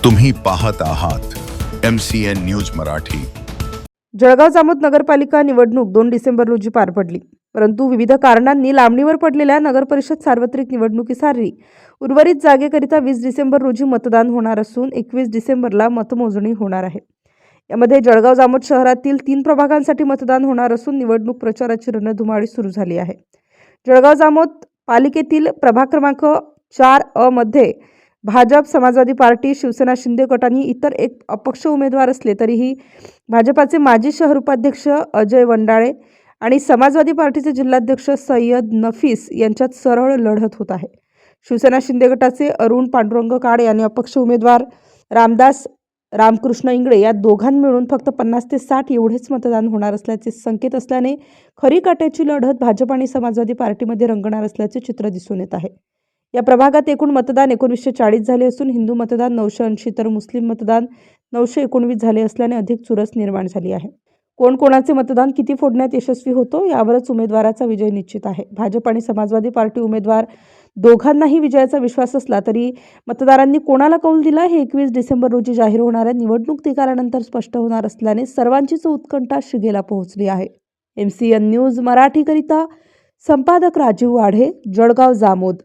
तुम्ही पाहत आहात MCN न्यूज मराठी। जळगाव जामोद नगरपालिका निवडणूक 2 डिसेंबर रोजी पार पडली, परंतु विविध कारणांनी लांबणीवर पडलेल्या नगरपरिषद सार्वत्रिक निवडणुकीसाठी उर्वरित जागेकरिता 20 डिसेंबर रोजी मतदान होणार असून 21 डिसेंबरला मतमोजणी होणार आहे। यामध्ये जळगाव जामोद शहरातील 3 प्रभागांसाठी मतदान होणार असून निवडणूक प्रचाराची रणधुमाळी सुरू झाली आहे। जळगाव जामोद पालिकेतील प्रभाग क्रमांक 4 मध्ये भाजप, समाजवादी पार्टी, शिवसेना शिंदे गटांनी इतर एक अपक्ष उमेदवार असले तरीही भाजपाचे माजी शहर उपाध्यक्ष अजय वंडाळे आणि समाजवादी पार्टीचे जिल्हाध्यक्ष सय्यद नफीस यांच्यात सरळ लढत होत आहे। शिवसेना शिंदे गटाचे अरुण पांडुरंग काळे आणि अपक्ष उमेदवार रामदास रामकृष्ण इंगळे या दोघांनी मिळून फक्त 50 ते 60 एवढेच मतदान होणार असल्याचे संकेत असल्याने खरी काट्याची लढत भाजप आणि समाजवादी पार्टीमध्ये रंगणार असल्याचे चित्र दिसून येत आहे। या प्रभागात एकूण मतदान 1940 झाले असून हिंदू मतदान 980 तर मुस्लिम मतदान 919 झाले असल्याने अधिक चुरस निर्माण झाली आहे। कोण कोणाचे मतदान किती फोडण्यात यशस्वी होतो यावरच उमेदवाराचा विजय निश्चित आहे। भाजप आणि समाजवादी पार्टी उमेदवार दोघांनाही विजयाचा विश्वास असला तरी मतदारांनी कोणाला कौल दिला हे 21 डिसेंबर रोजी जाहीर होणाऱ्या निवडणूक निकालानंतर स्पष्ट होणार असल्याने सर्वांचीच उत्कंठा शिगेला पोहोचली आहे। MCN न्यूज मराठीकरिता संपादक राजीव वाढे, जळगाव जामोद।